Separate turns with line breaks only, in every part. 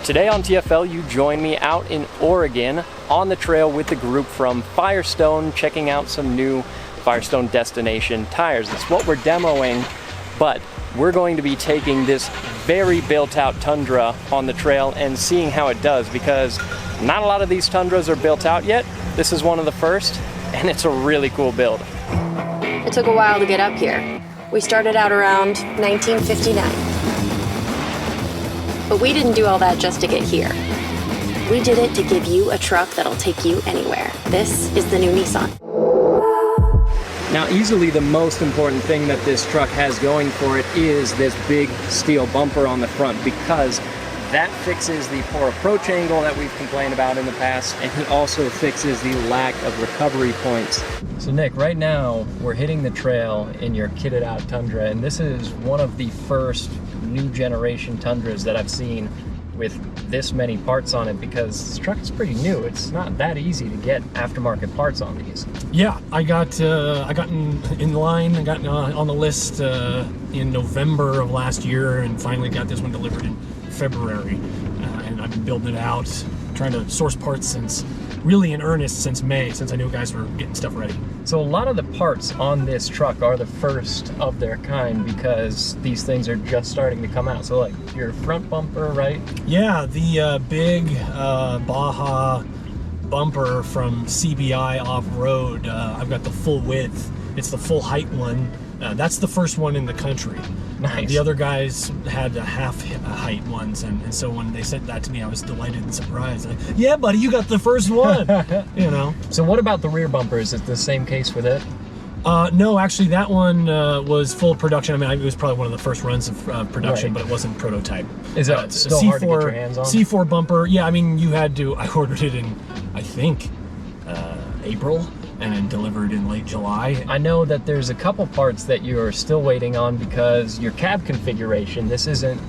Today on TFL, you join me out in Oregon on the trail with the group from Firestone, checking out some new Firestone Destination tires. That's what we're demoing, but we're going to be taking this very built-out Tundra on the trail and seeing how it does, because not a lot of these Tundras are built out yet. This is one of the first, and it's a really cool build.
It took a while to get up here. We started out around 1959. But we didn't do all that just to get here. We did it to give you a truck that'll take you anywhere. This is the new Nissan.
Now, easily the most important thing that this truck has going for it is this big steel bumper on the front, because that fixes the poor approach angle that we've complained about in the past, and it also fixes the lack of recovery points. So Nick, right now we're hitting the trail in your kitted out Tundra, and this is one of the first new generation Tundras that I've seen with this many parts on it, because this truck is pretty new. It's not that easy to get aftermarket parts on these.
Yeah, I got in line, I got on the list in November of last year, and finally got this one delivered in February. And I've been building it out, trying to source parts since May, since I knew guys were getting stuff ready.
So a lot of the parts on this truck are the first of their kind, because these things are just starting to come out. So like your front bumper, right?
Yeah, the big Baja bumper from CBI Off-Road. I've got the full width. It's the full height one. That's the first one in the country.
Nice.
The other guys had half height ones, and so when they sent that to me, I was delighted and surprised. Like, yeah, buddy, you got the first one. You know.
So what about the rear bumper? Is it the same case with it?
No, actually, that one was full production. I mean, it was probably one of the first runs of production, right, but it wasn't prototype.
Is that still hard to get your hands on?
C4 bumper. Yeah, I mean, you had to. I ordered it in, I think, April, and then delivered in late July.
I know that there's a couple parts that you're still waiting on, because your cab configuration, this isn't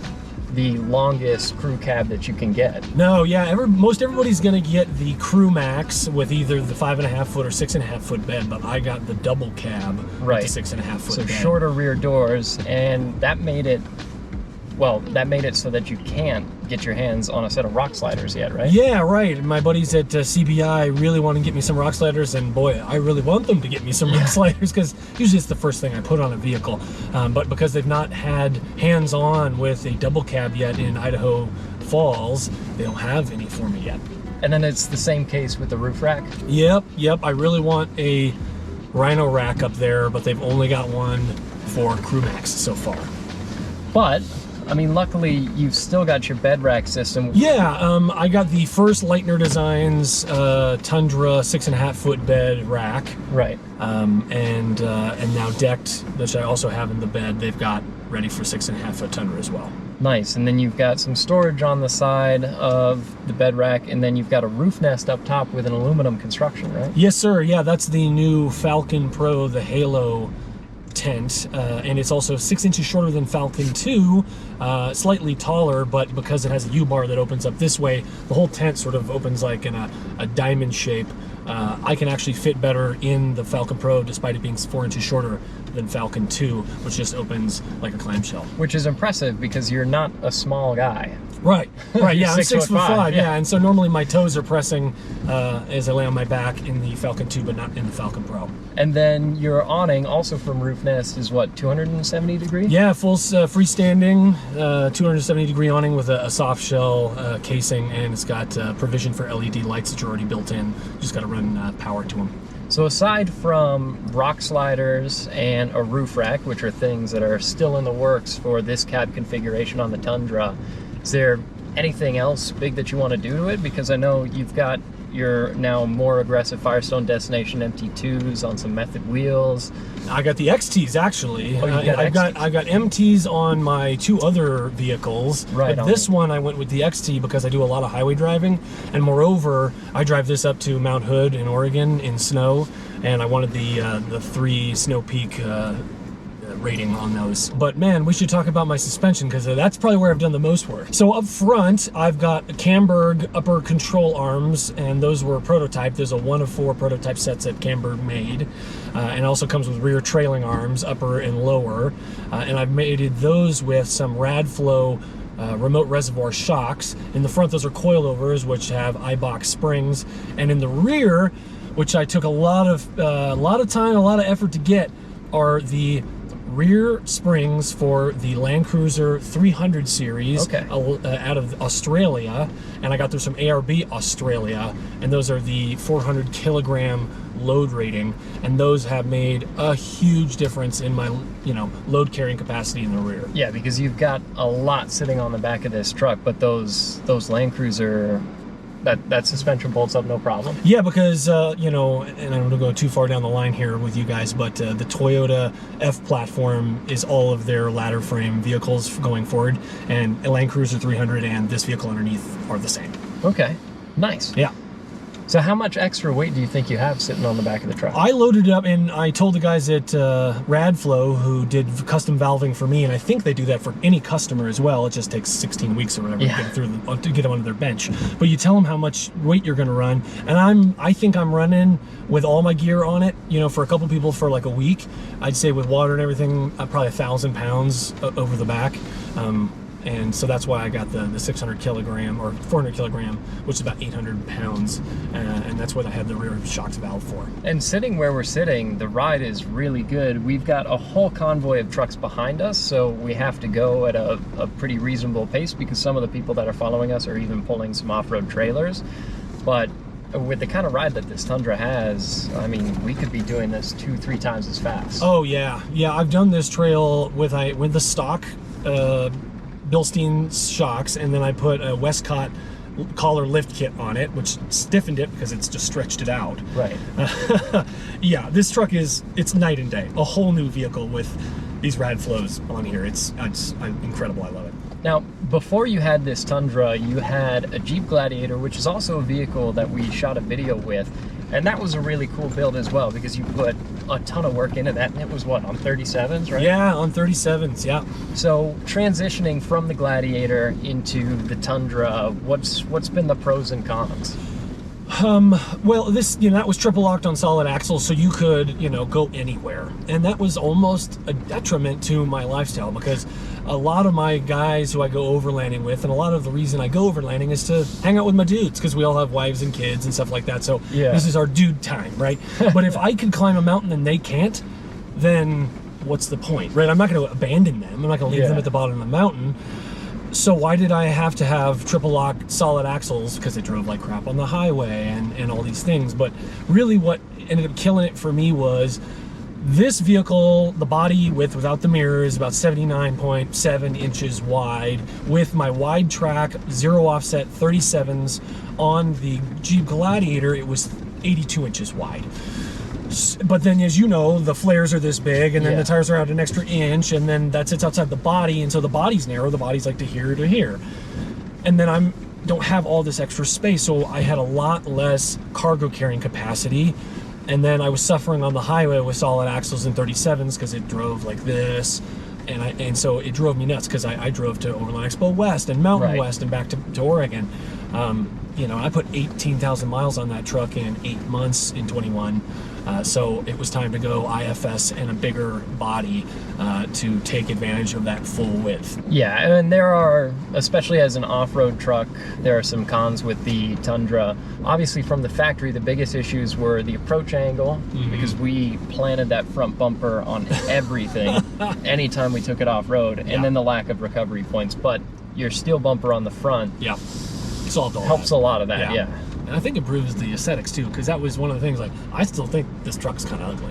the longest crew cab that you can get.
No, yeah, most everybody's gonna get the Crew Max with either the 5.5 foot or 6.5 foot bed, but I got the double cab,
right,
with the 6.5 foot bed.
So shorter rear doors, and that made it, well, that made it so that you can't get your hands on a set of rock sliders yet, right?
Yeah, right. My buddies at CBI really want to get me some rock sliders, and boy, I really want them to get me some rock sliders, because usually it's the first thing I put on a vehicle. But because they've not had hands-on with a double cab yet in Idaho Falls, they don't have any for me yet.
And then it's the same case with the roof rack?
Yep. I really want a Rhino rack up there, but they've only got one for Crew Max so far.
But I mean, luckily, you've still got your bed rack system.
Yeah, I got the first Leitner Designs Tundra 6.5 foot bed rack.
Right.
And now decked, which I also have in the bed, they've got ready for 6.5 foot Tundra as well.
Nice. And then you've got some storage on the side of the bed rack, and then you've got a roof nest up top with an aluminum construction, right?
Yes, sir. Yeah, that's the new Falcon Pro, the Halo tent, and it's also 6 inches shorter than Falcon 2, slightly taller, but because it has a U-bar that opens up this way, the whole tent sort of opens like in a diamond shape. I can actually fit better in the Falcon Pro, despite it being 4 inches shorter than Falcon 2, which just opens like a clamshell.
Which is impressive, because you're not a small guy.
Right, yeah, I'm 6'5",
yeah,
and so normally my toes are pressing as I lay on my back in the Falcon 2, but not in the Falcon Pro.
And then your awning, also from Roof Nest, is what, 270 degree?
Yeah, full freestanding, 270 degree awning with a soft shell casing, and it's got provision for LED lights that are already built in. Just got to run power to them.
So aside from rock sliders and a roof rack, which are things that are still in the works for this cab configuration on the Tundra, is there anything else big that you want to do to it? Because I know you've got your now more aggressive Firestone Destination MT2s on some Method wheels.
I got the XTs actually.
Oh, you got
I got MTs on my 2 other vehicles.
Right.
But this one I went with the XT because I do a lot of highway driving, and moreover, I drive this up to Mount Hood in Oregon in snow, and I wanted the 3 Snow Peak rating on those. But man, we should talk about my suspension, because that's probably where I've done the most work. So up front, I've got Camberg upper control arms, and those were prototype. There's a 1 of 4 prototype sets that Camberg made, and also comes with rear trailing arms, upper and lower. And I've mated those with some Radflow remote reservoir shocks. In the front, those are coilovers, which have iBox springs, and in the rear, which I took a lot of time, a lot of effort to get, are the rear springs for the Land Cruiser 300 series out of Australia, and I got those from ARB Australia, and those are the 400 kilogram load rating, and those have made a huge difference in my load carrying capacity in the rear.
Yeah, because you've got a lot sitting on the back of this truck, but those Land Cruiser, that suspension bolts up no problem.
Yeah, because and I don't want to go too far down the line here with you guys, but the Toyota F platform is all of their ladder frame vehicles going forward, and a Land Cruiser 300 and this vehicle underneath are the same.
Okay, nice.
Yeah.
So how much extra weight do you think you have sitting on the back of the truck?
I loaded it up, and I told the guys at Radflow, who did custom valving for me, and I think they do that for any customer as well. It just takes 16 weeks or whatever to get to get them onto their bench. But you tell them how much weight you're going to run, and I think I'm running with all my gear on it. For a couple people for like a week, I'd say with water and everything, probably 1,000 pounds over the back. And so that's why I got the 600 kilogram or 400 kilogram, which is about 800 pounds. And that's what I had the rear shocks valve for.
And sitting where we're sitting, the ride is really good. We've got a whole convoy of trucks behind us, so we have to go at a pretty reasonable pace because some of the people that are following us are even pulling some off-road trailers. But with the kind of ride that this Tundra has, I mean, we could be doing this 2-3 times as fast.
Oh yeah. I've done this trail with the stock Bilstein shocks, and then I put a Westcott collar lift kit on it, which stiffened it because it's just stretched it out.
Right.
Yeah, this truck it's night and day. A whole new vehicle with these rad flows on here. It's incredible. I love it.
Now, before you had this Tundra, you had a Jeep Gladiator, which is also a vehicle that we shot a video with. And that was a really cool build as well because you put a ton of work into that, and it was what, on 37s, right?
Yeah, on 37s, yeah.
So transitioning from the Gladiator into the Tundra, what's been the pros and cons?
Well, this, that was triple locked on solid axles, so you could, go anywhere. And that was almost a detriment to my lifestyle because a lot of my guys who I go overlanding with, and a lot of the reason I go overlanding is to hang out with my dudes because we all have wives and kids and stuff like that. So This is our dude time, right? But if I could climb a mountain and they can't, then what's the point, right? I'm not going to abandon them. I'm not going to leave them at the bottom of the mountain. So why did I have to have triple lock solid axles? Because they drove like crap on the highway and all these things. But really what ended up killing it for me was this vehicle, the body width without the mirrors, about 79.7 inches wide. With my wide track, zero offset 37s on the Jeep Gladiator, it was 82 inches wide. But then, as you know, the flares are this big, and then the tires are out an extra inch, and then that sits outside the body, and so the body's narrow. The body's like to here. And then don't have all this extra space, so I had a lot less cargo carrying capacity. And then I was suffering on the highway with solid axles and 37s because it drove like this. And so it drove me nuts because I drove to Overland Expo West and Mountain West and back to Oregon. I put 18,000 miles on that truck in 8 months in 21. So it was time to go IFS and a bigger body to take advantage of that full width.
Yeah, and there are, especially as an off-road truck, there are some cons with the Tundra. Obviously from the factory, the biggest issues were the approach angle, because we planted that front bumper on everything anytime we took it off-road, and then the lack of recovery points. But your steel bumper on the front
solved all
helps
that.
A lot of that, yeah.
And I think it improves the aesthetics too, because that was one of the things, like, I still think this truck's kind of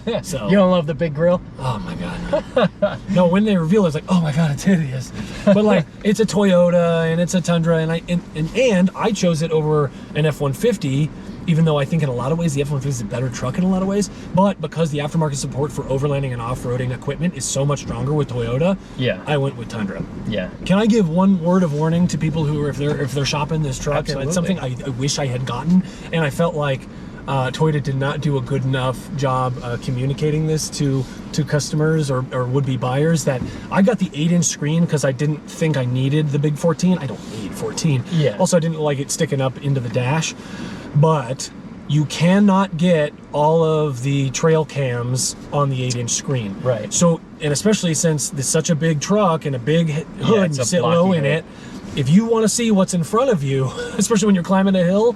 ugly. So
you don't love the big grill?
Oh my God. No, when they reveal it, it's like, oh my God, it's hideous. But like, it's a Toyota and it's a Tundra, and I chose it over an F-150, even though I think in a lot of ways the F-150 is a better truck in a lot of ways. But because the aftermarket support for overlanding and off-roading equipment is so much stronger with Toyota, I went with Tundra.
Yeah.
Can I give one word of warning to people who are, if they're shopping this truck?
Absolutely.
And it's something I wish I had gotten, and I felt like Toyota did not do a good enough job communicating this to customers or would-be buyers, that I got the 8-inch screen because I didn't think I needed the big 14. I don't need 14.
Yeah.
Also, I didn't like it sticking up into the dash. But you cannot get all of the trail cams on the 8-inch screen.
Right.
So and especially since it's such a big truck and a big hood,
it's
you
a
sit low
blocky
in
hood.
it. If you want to see what's in front of you, especially when you're climbing a hill,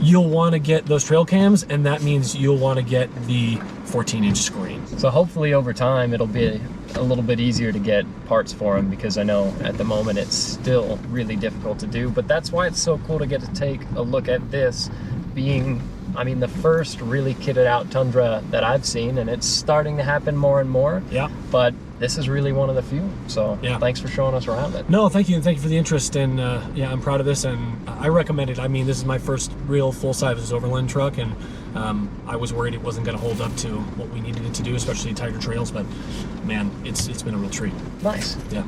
you'll want to get those trail cams, and that means you'll want to get the 14-inch screen.
So hopefully over time it'll be a little bit easier to get parts for them, because I know at the moment it's still really difficult to do. But that's why it's so cool to get to take a look at this being, I mean, the first really kitted out Tundra that I've seen, and it's starting to happen more and more.
Yeah.
But this is really one of the few. So
Yeah.
thanks for showing us around it.
No, thank you, and thank you for the interest, and yeah, I'm proud of this, and I recommend it. I mean, this is my first real full-size Overland truck, and I was worried it wasn't going to hold up to what we needed it to do, especially tighter trails, but man, it's been a real treat.
Nice.
Yeah.